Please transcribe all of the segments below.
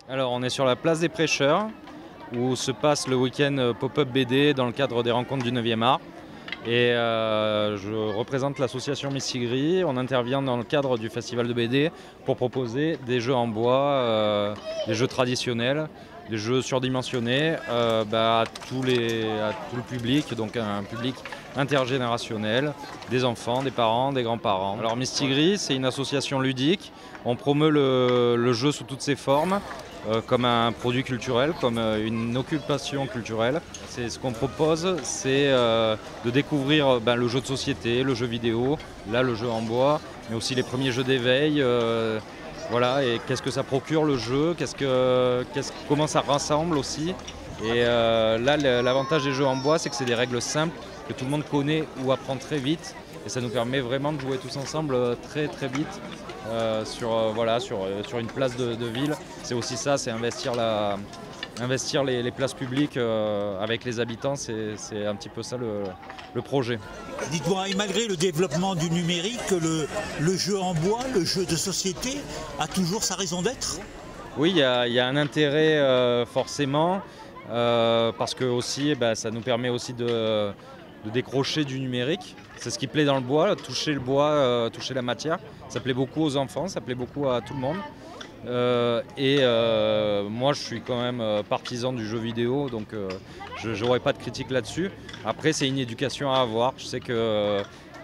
Alors on est sur la place des Prêcheurs où se passe le week-end pop-up BD dans le cadre des rencontres du 9e art. Et je représente l'association Mistigris. On intervient dans le cadre du festival de BD pour proposer des jeux en bois, des jeux traditionnels, des jeux surdimensionnés à tout le public, donc un public intergénérationnel, des enfants, des parents, des grands-parents. Alors Mistigris, c'est une association ludique. On promeut le jeu sous toutes ses formes. Comme un produit culturel, comme une occupation culturelle. Ce qu'on propose, c'est de découvrir le jeu de société, le jeu vidéo, là le jeu en bois, mais aussi les premiers jeux d'éveil. Voilà, et qu'est-ce que ça procure le jeu, comment ça rassemble aussi. Et là, l'avantage des jeux en bois, c'est que c'est des règles simples que tout le monde connaît ou apprend très vite. Et ça nous permet vraiment de jouer tous ensemble très très vite sur une place de ville. C'est aussi ça, c'est investir les places publiques avec les habitants, c'est un petit peu ça le projet. Dites-moi, et malgré le développement du numérique, le jeu en bois, le jeu de société, a toujours sa raison d'être? Oui, il y a un intérêt forcément, parce que aussi, ça nous permet aussi de décrocher du numérique. C'est ce qui plaît dans le bois, toucher le bois, toucher la matière. Ça plaît beaucoup aux enfants, ça plaît beaucoup à tout le monde. Moi, je suis quand même partisan du jeu vidéo, donc je n'aurai pas de critique là-dessus. Après, c'est une éducation à avoir. Je sais que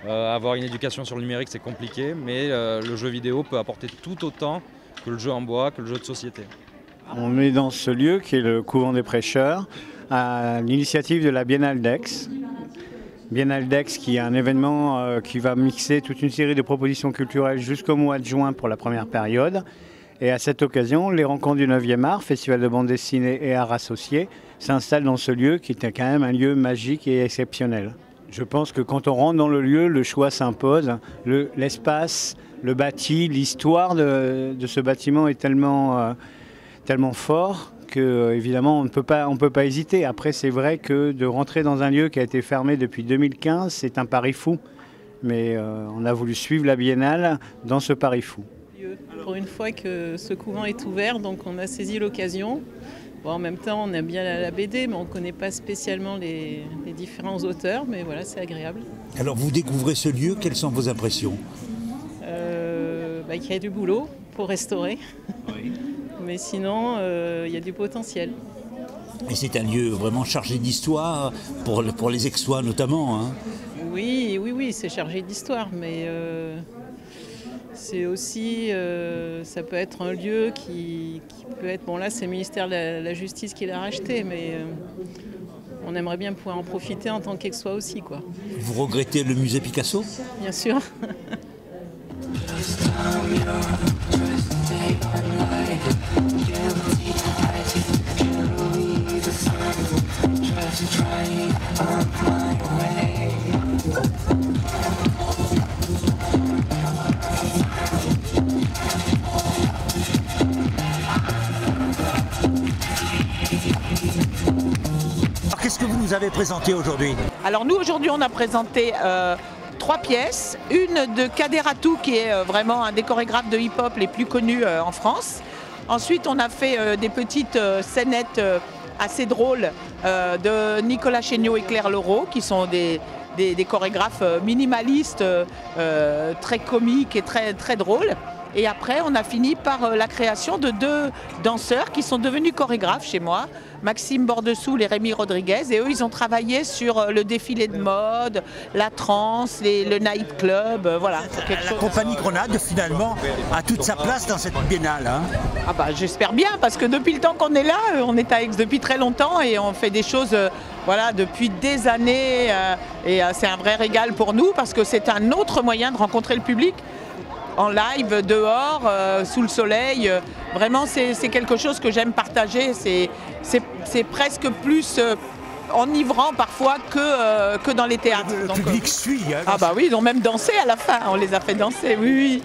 avoir une éducation sur le numérique, c'est compliqué, mais le jeu vidéo peut apporter tout autant que le jeu en bois, que le jeu de société. On est dans ce lieu qui est le couvent des Prêcheurs, à l'initiative de la Biennale d'Aix. Biennale d'Aix qui est un événement qui va mixer toute une série de propositions culturelles jusqu'au mois de juin pour la première période. Et à cette occasion, les rencontres du 9e art, festival de bande dessinée et arts associés, s'installent dans ce lieu qui était quand même un lieu magique et exceptionnel. Je pense que quand on rentre dans le lieu, le choix s'impose. L'espace, le bâti, l'histoire de ce bâtiment est tellement fort que évidemment on ne peut pas hésiter. Après, c'est vrai que de rentrer dans un lieu qui a été fermé depuis 2015, c'est un pari fou. Mais on a voulu suivre la Biennale dans ce pari fou. Pour une fois que ce couvent est ouvert, donc on a saisi l'occasion. Bon, en même temps, on aime bien la BD, mais on ne connaît pas spécialement les différents auteurs, mais voilà, c'est agréable. Alors vous découvrez ce lieu, quelles sont vos impressions? Qu'il y a du boulot pour restaurer. Oui. Mais sinon, il y a du potentiel. Et c'est un lieu vraiment chargé d'histoire, pour les Aixois notamment, hein. Oui, c'est chargé d'histoire, mais c'est aussi, ça peut être un lieu qui peut être... Bon là, c'est le ministère de la Justice qui l'a racheté, mais on aimerait bien pouvoir en profiter en tant qu'Aixois aussi, quoi. Vous regrettez le musée Picasso? Bien sûr. Alors qu'est-ce que vous nous avez présenté aujourd'hui? Alors nous aujourd'hui on a présenté 3 pièces, une de Kader Atou qui est vraiment un des chorégraphes de hip-hop les plus connus en France. Ensuite on a fait des petites scénettes assez drôles de Nicolas Chéniaud et Claire Leroux qui sont des chorégraphes minimalistes, très comiques et très, très drôles. Et après, on a fini par la création de 2 danseurs qui sont devenus chorégraphes chez moi, Maxime Bordesoul et Rémi Rodriguez. Et eux, ils ont travaillé sur le défilé de mode, la trance, le nightclub, voilà. La compagnie Grenade, finalement, a toute sa place dans cette biennale, hein. Ah bah, j'espère bien, parce que depuis le temps qu'on est là, on est à Aix depuis très longtemps et on fait des choses voilà, depuis des années. Et c'est un vrai régal pour nous, parce que c'est un autre moyen de rencontrer le public. En live, dehors, sous le soleil. Vraiment, c'est quelque chose que j'aime partager. C'est presque plus enivrant parfois que dans les théâtres. Le public suit. Hein, ah bah oui, ils ont même dansé à la fin. On les a fait danser, oui.